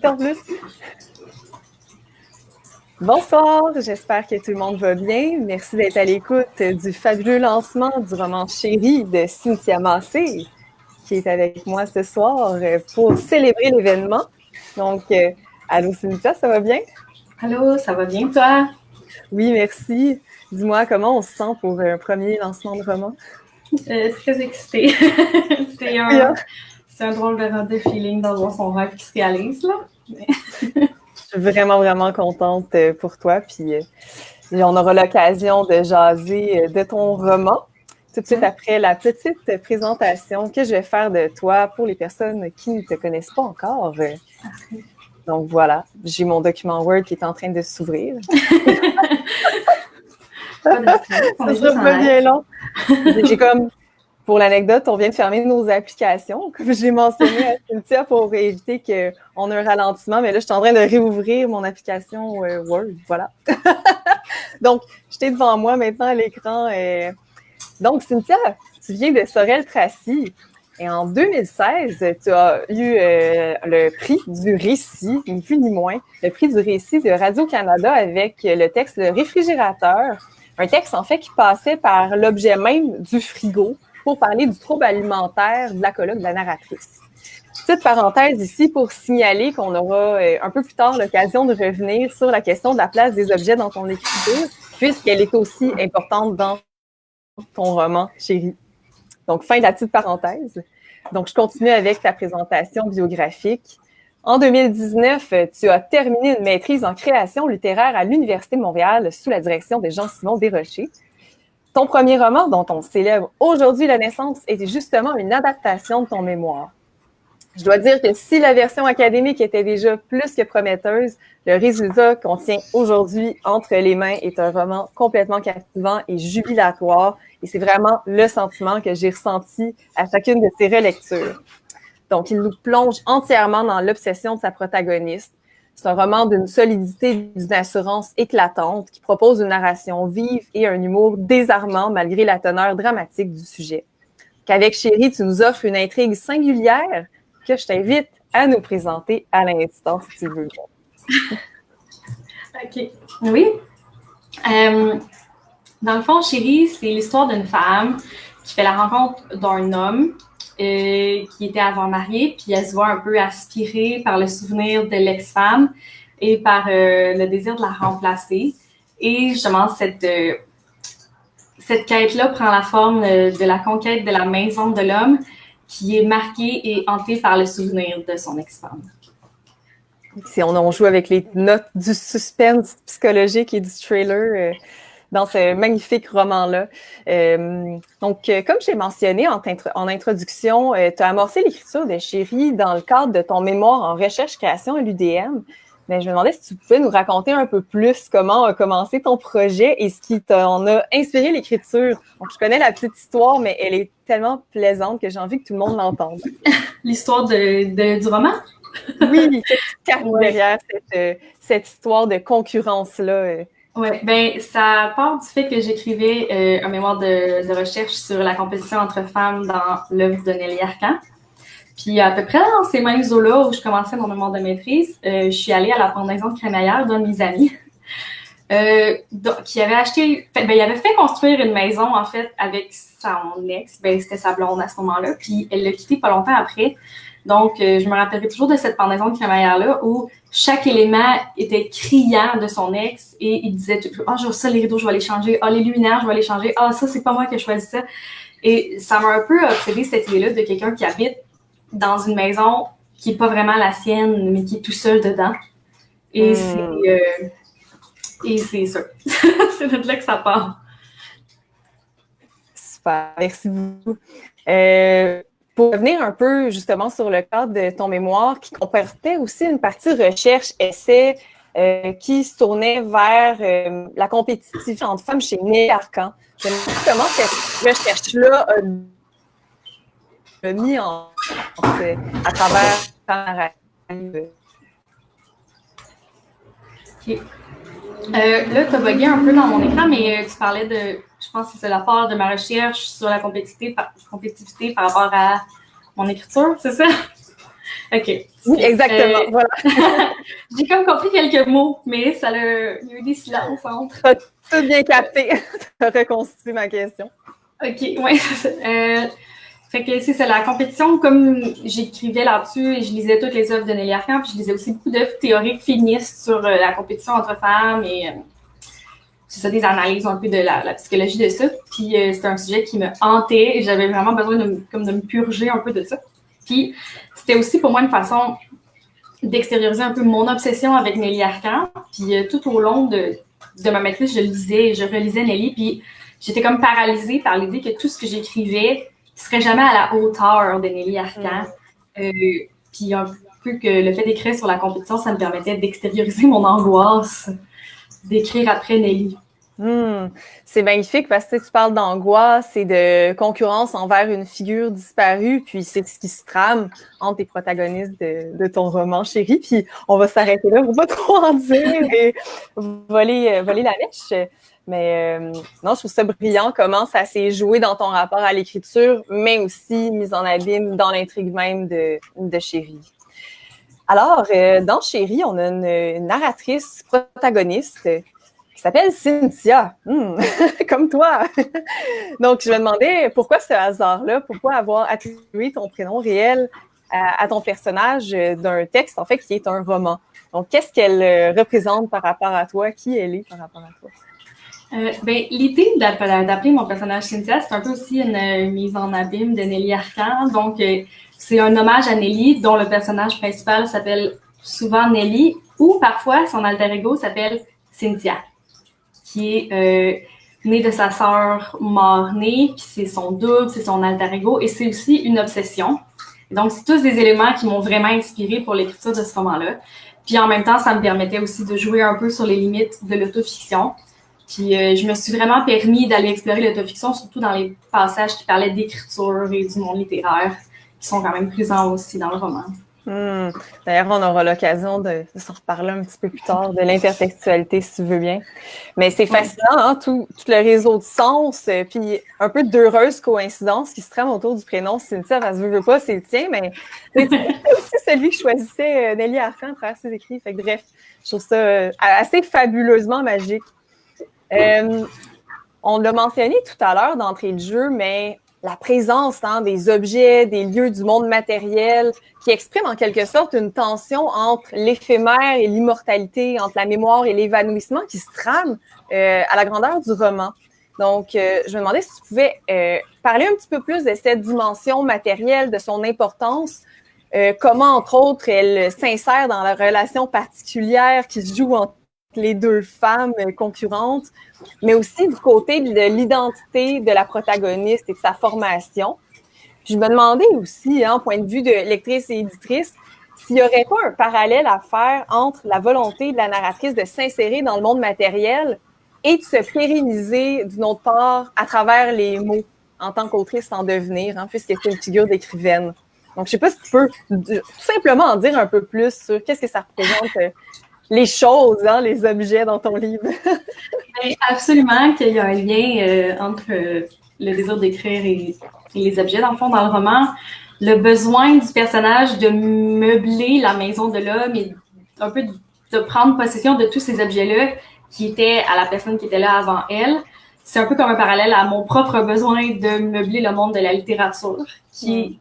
En plus. Bonsoir, j'espère que tout le monde va bien. Merci d'être à l'écoute du fabuleux lancement du roman Chérie de Cynthia Massé, qui est avec moi ce soir pour célébrer l'événement. Donc, allô Cynthia, ça va bien? Allô, ça va bien toi? Oui, merci. Dis-moi, comment on se sent pour un premier lancement de roman? Très excitée. C'est un drôle de feeling d'avoir son rêve qui se réalise, là. Je suis vraiment, vraiment contente pour toi. Puis, on aura l'occasion de jaser de ton roman tout de suite après la petite présentation que je vais faire de toi pour les personnes qui ne te connaissent pas encore. Donc, voilà, j'ai mon document Word qui est en train de s'ouvrir. Pas de stress, ça sera pas bien long. J'ai comme... Pour l'anecdote, on vient de fermer nos applications, comme je l'ai mentionné à Cynthia, pour éviter qu'on ait un ralentissement. Mais là, je suis en train de réouvrir mon application Word. Voilà. Donc, j'étais devant moi maintenant à l'écran. Donc, Cynthia, tu viens de Sorel-Tracy. Et en 2016, tu as eu le prix du récit, ni plus ni moins, le prix du récit de Radio-Canada avec le texte Le réfrigérateur. Un texte, en fait, qui passait par l'objet même du frigo pour parler du trouble alimentaire de la colloque de la narratrice. Petite parenthèse ici pour signaler qu'on aura un peu plus tard l'occasion de revenir sur la question de la place des objets dans ton écriture, puisqu'elle est aussi importante dans ton roman, Chérie. Donc, fin de la petite parenthèse. Donc, je continue avec ta présentation biographique. En 2019, tu as terminé une maîtrise en création littéraire à l'Université de Montréal sous la direction de Jean-Simon Desrochers. Ton premier roman, dont on célèbre aujourd'hui la naissance, est justement une adaptation de ton mémoire. Je dois dire que si la version académique était déjà plus que prometteuse, le résultat qu'on tient aujourd'hui entre les mains est un roman complètement captivant et jubilatoire. Et c'est vraiment le sentiment que j'ai ressenti à chacune de ces relectures. Donc, il nous plonge entièrement dans l'obsession de sa protagoniste. C'est un roman d'une solidité, d'une assurance éclatante qui propose une narration vive et un humour désarmant malgré la teneur dramatique du sujet. Qu'avec Chérie, tu nous offres une intrigue singulière que je t'invite à nous présenter à l'instant, si tu veux. OK. Oui. Dans le fond, Chérie, c'est l'histoire d'une femme qui fait la rencontre d'un homme qui était avant marié, puis elle se voit un peu aspirée par le souvenir de l'ex-femme et par le désir de la remplacer. Et justement, cette quête-là prend la forme de la conquête de la maison de l'homme qui est marquée et hantée par le souvenir de son ex-femme. Si on joue avec les notes du suspense psychologique et du trailer dans ce magnifique roman-là. Donc, comme j'ai mentionné en introduction, tu as amorcé l'écriture de Chérie dans le cadre de ton mémoire en recherche-création à l'UDM. Mais je me demandais si tu pouvais nous raconter un peu plus comment a commencé ton projet et ce qui t'en a inspiré l'écriture. Donc, je connais la petite histoire, mais elle est tellement plaisante que j'ai envie que tout le monde l'entende. L'histoire du roman? Oui, qu'est-ce qui cache derrière cette histoire de concurrence-là? Oui, bien, ça part du fait que j'écrivais un mémoire de recherche sur la compétition entre femmes dans l'œuvre de Nelly Arcan. Puis à peu près dans ces mêmes eaux-là où je commençais mon mémoire de maîtrise, je suis allée à la pendaison de crémaillère d'un de mes amis qui avait il avait fait construire une maison en fait avec son ex, c'était sa blonde à ce moment-là, puis elle l'a quitté pas longtemps après. Donc, je me rappellerai toujours de cette pendaison de crémaillère-là où chaque élément était criant de son ex et il disait « Ah, ça, les rideaux, je vais les changer. Ah, les luminaires, je vais les changer. Ah, ça, c'est pas moi qui ai choisi ça. » Et ça m'a un peu obsédé cette idée-là de quelqu'un qui habite dans une maison qui n'est pas vraiment la sienne, mais qui est tout seul dedans. Et c'est ça. C'est de là que ça part. Super, merci beaucoup. Pour revenir un peu justement sur le cadre de ton mémoire, qui comportait aussi une partie recherche-essai qui se tournait vers la compétitivité entre femmes chez Nelly Arcan. Je me demande comment cette recherche-là a mis à travers ta narrative. OK. Là, tu as bugué un peu dans mon écran, mais tu parlais je pense que c'est la part de ma recherche sur la compétitivité par rapport à mon écriture, c'est ça? OK. Oui, exactement, voilà. J'ai comme compris quelques mots, mais il y a eu des silences entre. T'as tout bien capté. T'as reconstitué ma question. OK, oui, c'est ça. Fait que c'est la compétition, comme j'écrivais là-dessus et je lisais toutes les œuvres de Nelly Arcan, puis je lisais aussi beaucoup d'œuvres théoriques féministes sur la compétition entre femmes et c'est ça, des analyses un peu de la psychologie de ça. Puis c'était un sujet qui me hantait et j'avais vraiment besoin de me purger un peu de ça. Puis c'était aussi pour moi une façon d'extérioriser un peu mon obsession avec Nelly Arcan. Puis tout au long de ma maîtrise, je lisais et je relisais Nelly, puis j'étais comme paralysée par l'idée que tout ce que j'écrivais serait jamais à la hauteur de Nelly Arcan. Puis un peu que le fait d'écrire sur la compétition, ça me permettait d'extérioriser mon angoisse d'écrire après Nelly. C'est magnifique parce que tu parles d'angoisse et de concurrence envers une figure disparue, puis c'est ce qui se trame entre les protagonistes de ton roman, Chérie. Puis on va s'arrêter là pour pas trop en dire et voler la mèche. Mais non, je trouve ça brillant comment ça s'est joué dans ton rapport à l'écriture, mais aussi mise en abîme dans l'intrigue même de Chérie. Alors, dans Chérie, on a une narratrice protagoniste qui s'appelle Cynthia, comme toi. Donc, je me demandais pourquoi ce hasard-là, pourquoi avoir attribué ton prénom réel à ton personnage d'un texte, en fait, qui est un roman. Donc, qu'est-ce qu'elle représente par rapport à toi? Qui elle est par rapport à toi? L'idée d'appeler mon personnage Cynthia, c'est un peu aussi une mise en abîme de Nelly Arcan. Donc, c'est un hommage à Nelly, dont le personnage principal s'appelle souvent Nelly, ou parfois son alter ego s'appelle Cynthia, qui est née de sa sœur mort-née, puis c'est son double, c'est son alter ego, et c'est aussi une obsession. Et donc, c'est tous des éléments qui m'ont vraiment inspirée pour l'écriture de ce roman-là. Puis en même temps, ça me permettait aussi de jouer un peu sur les limites de l'autofiction. Puis je me suis vraiment permis d'aller explorer l'autofiction, surtout dans les passages qui parlaient d'écriture et du monde littéraire, qui sont quand même présents aussi dans le roman. D'ailleurs, on aura l'occasion de s'en reparler un petit peu plus tard, de l'intertextualité, si tu veux bien. Mais c'est fascinant, hein, tout le réseau de sens, puis un peu d'heureuses coïncidences qui se trament autour du prénom Cynthia, parce que je veux pas, c'est le tien, mais c'est aussi celui que choisissait Nelly Arcan à travers ses écrits. Fait que, bref, je trouve ça assez fabuleusement magique. On l'a mentionné tout à l'heure d'entrée de jeu, mais la présence des objets, des lieux du monde matériel qui expriment en quelque sorte une tension entre l'éphémère et l'immortalité, entre la mémoire et l'évanouissement qui se trame à la grandeur du roman. Donc, je me demandais si tu pouvais parler un petit peu plus de cette dimension matérielle, de son importance, comment, entre autres, elle s'insère dans la relation particulière qui se joue entre les deux femmes concurrentes, mais aussi du côté de l'identité de la protagoniste et de sa formation. Puis je me demandais aussi, point de vue de lectrice et éditrice, s'il n'y aurait pas un parallèle à faire entre la volonté de la narratrice de s'insérer dans le monde matériel et de se pérenniser d'une autre part à travers les mots en tant qu'autrice en devenir, puisque c'est une figure d'écrivaine. Donc, je ne sais pas si tu peux tout simplement en dire un peu plus sur qu'est-ce que ça représente les choses, les objets dans ton livre. Absolument qu'il y a un lien entre le désir d'écrire et les objets, dans le fond, dans le roman. Le besoin du personnage de meubler la maison de l'homme et un peu de prendre possession de tous ces objets-là qui étaient à la personne qui était là avant elle. C'est un peu comme un parallèle à mon propre besoin de meubler le monde de la littérature, qui est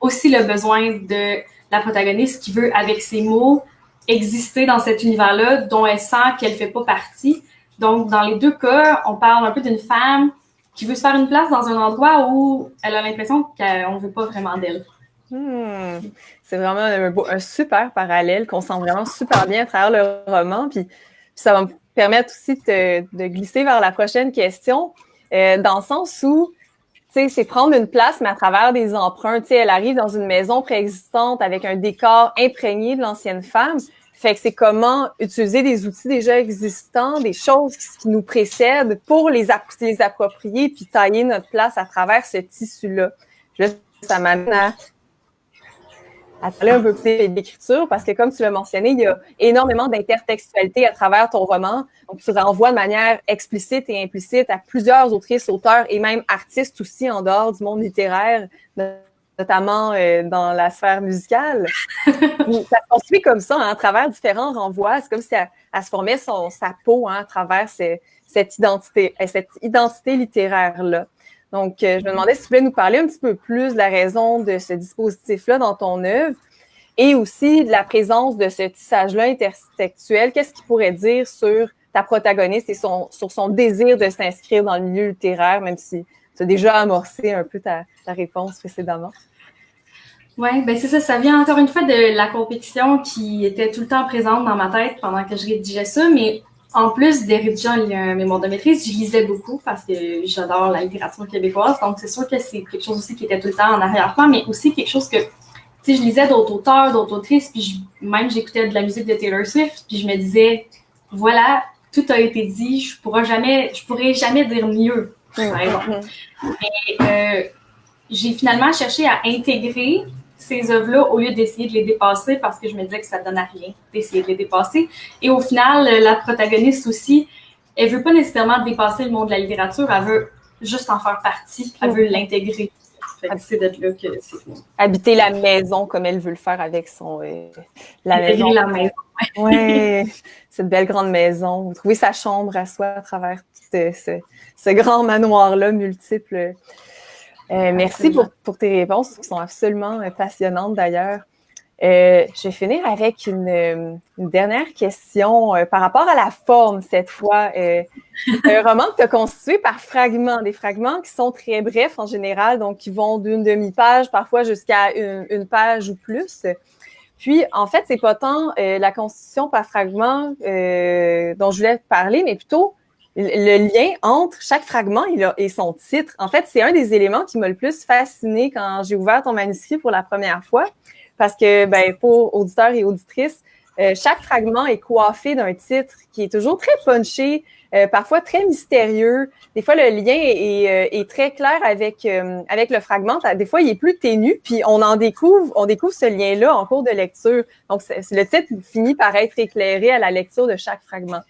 aussi le besoin de la protagoniste qui veut, avec ses mots, exister dans cet univers-là dont elle sent qu'elle fait pas partie. Donc, dans les deux cas, on parle un peu d'une femme qui veut se faire une place dans un endroit où elle a l'impression qu'on ne veut pas vraiment d'elle. C'est vraiment un super parallèle qu'on sent vraiment super bien à travers le roman. Puis ça va me permettre aussi de glisser vers la prochaine question, dans le sens où c'est prendre une place, mais à travers des emprunts. Elle arrive dans une maison préexistante avec un décor imprégné de l'ancienne femme. Fait que c'est comment utiliser des outils déjà existants, des choses qui nous précèdent pour les approprier puis tailler notre place à travers ce tissu-là. Là, ça m'amène à parler un peu plus d'écriture parce que, comme tu l'as mentionné, il y a énormément d'intertextualité à travers ton roman. Donc, tu renvoies de manière explicite et implicite à plusieurs autrices, auteurs et même artistes aussi en dehors du monde littéraire, notamment dans la sphère musicale. Ça se construit comme ça, hein, à travers différents renvois. C'est comme si elle se formait sa peau, hein, à travers cette identité littéraire-là. Donc, je me demandais si tu pouvais nous parler un petit peu plus de la raison de ce dispositif-là dans ton œuvre et aussi de la présence de ce tissage-là intertextuel. Qu'est-ce qu'il pourrait dire sur ta protagoniste et sur son désir de s'inscrire dans le milieu littéraire, même si tu as déjà amorcé un peu ta réponse précédemment? Oui, ben c'est ça. Ça vient encore une fois de la compétition qui était tout le temps présente dans ma tête pendant que je rédigeais ça, mais en plus de rédiger un mémoire de maîtrise, je lisais beaucoup parce que j'adore la littérature québécoise. Donc, c'est sûr que c'est quelque chose aussi qui était tout le temps en arrière-plan, mais aussi quelque chose que, tu sais, je lisais d'autres auteurs, d'autres autrices, puis même j'écoutais de la musique de Taylor Swift, puis je me disais, voilà, tout a été dit, je pourrais jamais dire mieux, par exemple. Mais j'ai finalement cherché à intégrer ces œuvres-là au lieu d'essayer de les dépasser parce que je me disais que ça ne donne à rien d'essayer de les dépasser. Et au final, la protagoniste aussi, elle veut pas nécessairement dépasser le monde de la littérature, elle veut juste en faire partie, elle veut l'intégrer. C'est de là que c'est habiter la maison comme elle veut le faire avec la maison. La maison. Oui, cette belle grande maison. Trouver sa chambre à soi à travers tout ce grand manoir-là multiple. Merci pour tes réponses qui sont absolument passionnantes d'ailleurs. Je vais finir avec une dernière question par rapport à la forme cette fois. Un roman que tu as constitué par fragments, des fragments qui sont très brefs en général, donc qui vont d'une demi-page parfois jusqu'à une page ou plus. Puis, en fait, c'est pas tant la constitution par fragments dont je voulais parler, mais plutôt le lien entre chaque fragment et son titre. En fait, c'est un des éléments qui m'a le plus fasciné quand j'ai ouvert ton manuscrit pour la première fois, parce que, pour auditeurs et auditrices, chaque fragment est coiffé d'un titre qui est toujours très punché, parfois très mystérieux. Des fois, le lien est très clair avec le fragment. Des fois, il est plus ténu, puis on découvre ce lien-là en cours de lecture. Donc, le titre finit par être éclairé à la lecture de chaque fragment.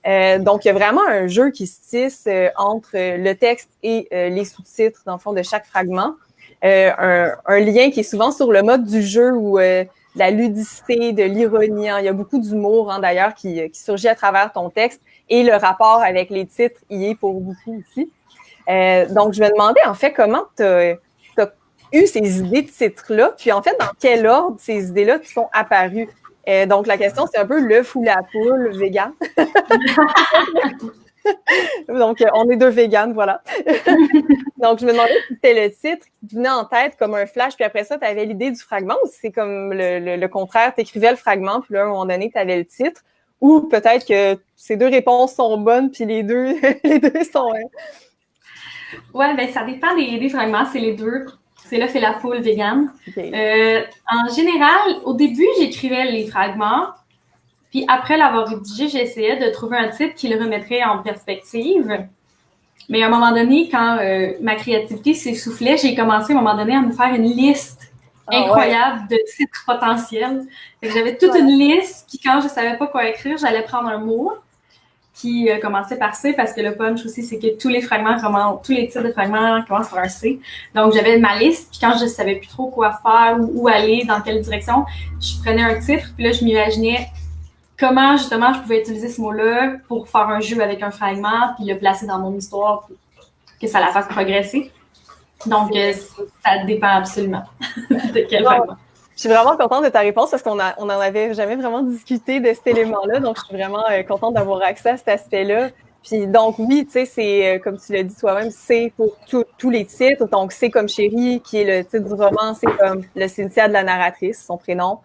Donc, il y a vraiment un jeu qui se tisse entre le texte et les sous-titres, dans le fond, de chaque fragment. Un lien qui est souvent sur le mode du jeu ou la ludicité, de l'ironie. Hein. Il y a beaucoup d'humour, hein, d'ailleurs, qui surgit à travers ton texte. Et le rapport avec les titres y est pour beaucoup aussi. Donc, je me demandais, en fait, comment tu as eu ces idées de titres-là, puis en fait, dans quel ordre ces idées-là te sont apparues? Donc, la question, c'est un peu l'œuf ou la poule vegan. Donc, on est deux véganes, voilà. Donc, je me demandais si c'était le titre qui te venait en tête comme un flash, puis après ça, tu avais l'idée du fragment, ou si c'est comme le contraire, tu écrivais le fragment, puis là, à un moment donné, tu avais le titre, ou peut-être que ces deux réponses sont bonnes, puis les deux sont... Ouais, ben ça dépend des fragments, c'est les deux. C'est l'œuf et la poule vegan. Okay. En général, au début, j'écrivais les fragments, puis après l'avoir rédigé, j'essayais de trouver un titre qui le remettrait en perspective. Mais à un moment donné, quand ma créativité s'essoufflait, j'ai commencé à un moment donné à me faire une liste incroyable de titres potentiels. J'avais toute une liste, puis quand je savais pas quoi écrire, j'allais prendre un mot qui commençait par C, parce que le punch aussi, c'est que tous les titres de fragments commencent par un C. Donc, j'avais ma liste, puis quand je savais plus trop quoi faire, où aller, dans quelle direction, je prenais un titre, puis là, je m'imaginais comment, justement, je pouvais utiliser ce mot-là pour faire un jeu avec un fragment, puis le placer dans mon histoire pour que ça la fasse progresser. Donc, ça dépend absolument de quel fragment. Je suis vraiment contente de ta réponse parce qu'on n'en avait jamais vraiment discuté de cet élément-là. Donc, je suis vraiment contente d'avoir accès à cet aspect-là. Puis, donc, oui, tu sais, c'est, comme tu l'as dit toi-même, c'est pour tous les titres. Donc, c'est comme Chérie, qui est le titre du roman, c'est comme le Cynthia de la narratrice, son prénom.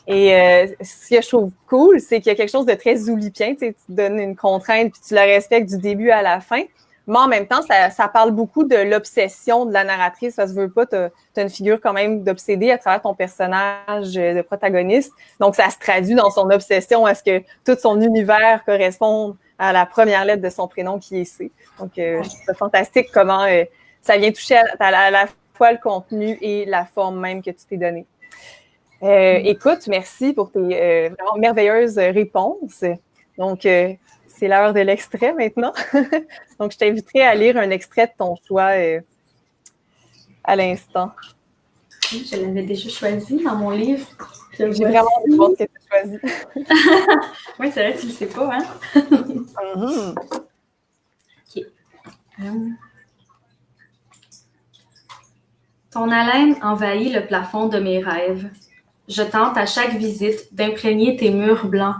Et ce que je trouve cool, c'est qu'il y a quelque chose de très oulipien. Tu sais, tu donnes une contrainte puis tu la respectes du début à la fin. Mais en même temps, ça parle beaucoup de l'obsession de la narratrice. Ça se veut pas, t'as une figure quand même d'obsédée à travers ton personnage de protagoniste. Donc, ça se traduit dans son obsession à ce que tout son univers corresponde à la première lettre de son prénom qui est C. Donc, je trouve ça fantastique comment ça vient toucher à la fois le contenu et la forme même que tu t'es donnée. Écoute, merci pour tes vraiment merveilleuses réponses. Donc, c'est l'heure de l'extrait maintenant. Donc, je t'inviterai à lire un extrait de ton choix à l'instant. aussi. Je l'avais déjà choisi dans mon livre. J'ai vraiment envie de voir ce que tu as choisi. Oui, c'est vrai, tu le sais pas, hein? OK. Ton haleine envahit le plafond de mes rêves. Je tente à chaque visite d'imprégner tes murs blancs,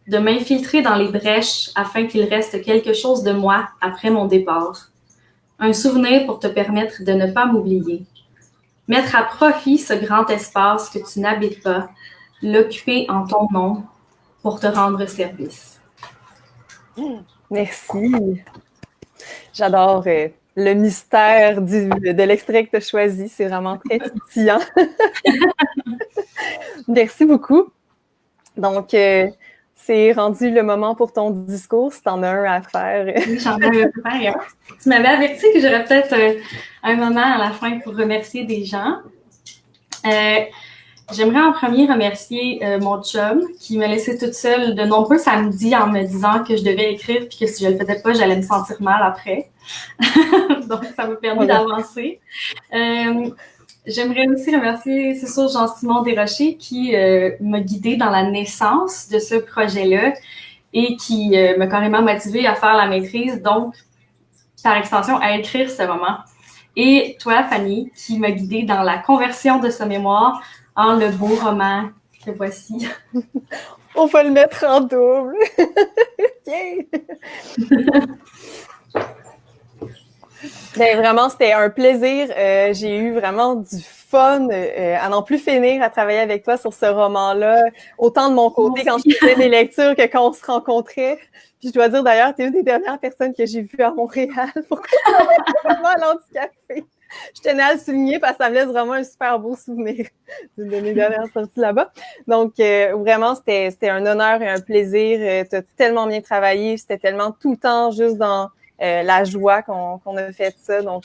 de m'infiltrer dans les brèches afin qu'il reste quelque chose de moi après mon départ. Un souvenir pour te permettre de ne pas m'oublier. Mettre à profit ce grand espace que tu n'habites pas, l'occuper en ton nom pour te rendre service. Merci. J'adore le mystère de l'extrait que tu as choisi. C'est vraiment très titillant. Merci beaucoup. Donc, c'est rendu le moment pour ton discours, si tu en as un à faire. Oui, j'en avais un. Tu m'avais averti que j'aurais peut-être un moment à la fin pour remercier des gens. J'aimerais en premier remercier mon chum qui m'a laissé toute seule de nombreux samedis en me disant que je devais écrire puis que si je le faisais pas, j'allais me sentir mal après. Donc, ça m'a permis d'avancer. J'aimerais aussi remercier, c'est sûr, Jean-Simon Desrochers qui m'a guidée dans la naissance de ce projet-là et qui m'a carrément motivée à faire la maîtrise, donc, par extension, à écrire ce roman. Et toi, Fanny, qui m'a guidée dans la conversion de ce mémoire en le beau roman que voici. On va le mettre en double. Ben, vraiment, c'était un plaisir. J'ai eu vraiment du fun à n'en plus finir à travailler avec toi sur ce roman-là. Autant de mon côté quand je faisais des lectures que quand on se rencontrait. Puis je dois dire d'ailleurs, tu es une des dernières personnes que j'ai vues à Montréal. Pourquoi vraiment à l'Anticafé? Je tenais à le souligner parce que ça me laisse vraiment un super beau souvenir de mes dernières sorties là-bas. Donc, vraiment, c'était un honneur et un plaisir. Tu as tellement bien travaillé. C'était tellement tout le temps juste dans la joie qu'on a fait ça. Donc,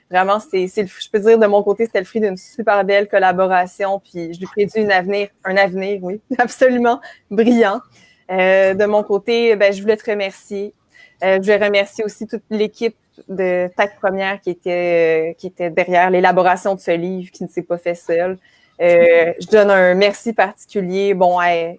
vraiment, je peux dire de mon côté, c'était le fruit d'une super belle collaboration. Puis, je lui prédis un avenir, oui, absolument brillant. De mon côté, ben, je voulais te remercier. Je voulais remercier aussi toute l'équipe de TAC Première qui était derrière l'élaboration de ce livre, qui ne s'est pas fait seul. Je donne un merci particulier,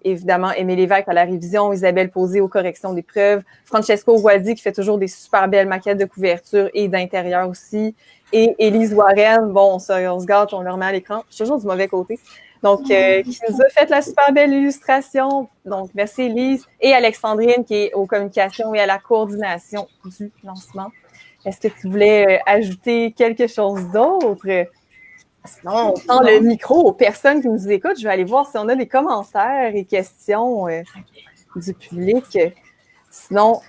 évidemment, Aimé Lévesque à la révision, Isabelle Posé aux corrections des preuves, Francesco Gualdi qui fait toujours des super belles maquettes de couverture et d'intérieur aussi, et Élise Warren, on se gâte, on le remet à l'écran. Je suis toujours du mauvais côté. Donc, qui nous a fait la super belle illustration. Donc, merci Élise. Et Alexandrine qui est aux communications et à la coordination du lancement. Est-ce que tu voulais ajouter quelque chose d'autre? Sinon, on tend le micro aux personnes qui nous écoutent. Je vais aller voir si on a des commentaires et questions du public. Sinon,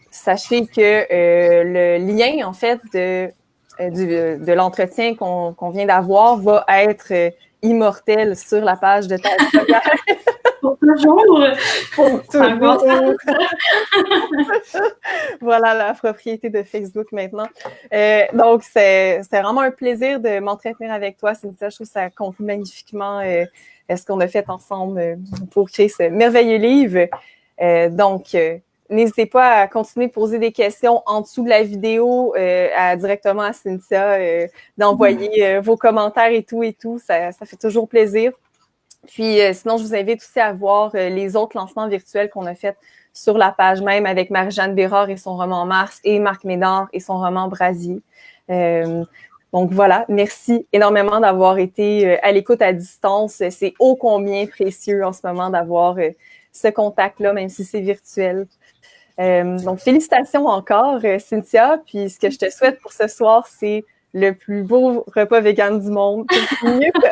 sachez que le lien, en fait, de l'entretien qu'on vient d'avoir va être immortel sur la page de ta Pour toujours! Pour toujours! Voilà la propriété de Facebook maintenant. Donc, c'était vraiment un plaisir de m'entretenir avec toi, Cynthia. Je trouve que ça conclut magnifiquement ce qu'on a fait ensemble pour créer ce merveilleux livre. Donc, n'hésitez pas à continuer de poser des questions en dessous de la vidéo, directement à Cynthia, d'envoyer vos commentaires et tout. Ça fait toujours plaisir. Puis, sinon, je vous invite aussi à voir les autres lancements virtuels qu'on a faits sur la page même avec Marie-Jeanne Bérard et son roman Mars et Marc Médard et son roman Brasier. Donc voilà, merci énormément d'avoir été à l'écoute à distance. C'est ô combien précieux en ce moment d'avoir ce contact-là, même si c'est virtuel. Donc, félicitations encore, Cynthia. Puis, ce que je te souhaite pour ce soir, c'est le plus beau repas vegan du monde. C'est mieux que...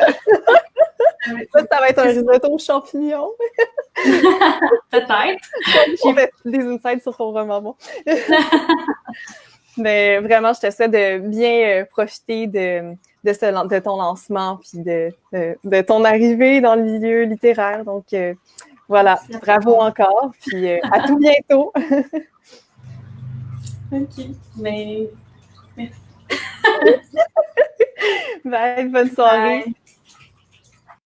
ça va être un risotto aux champignons. Peut-être. J'ai fait des insights sur ton roman. Bon. Mais vraiment, je te souhaite de bien profiter de ton lancement puis de ton arrivée dans le milieu littéraire. Donc, voilà, bravo encore. Puis à tout bientôt. OK. Mais merci. Bye, bonne soirée. Bye.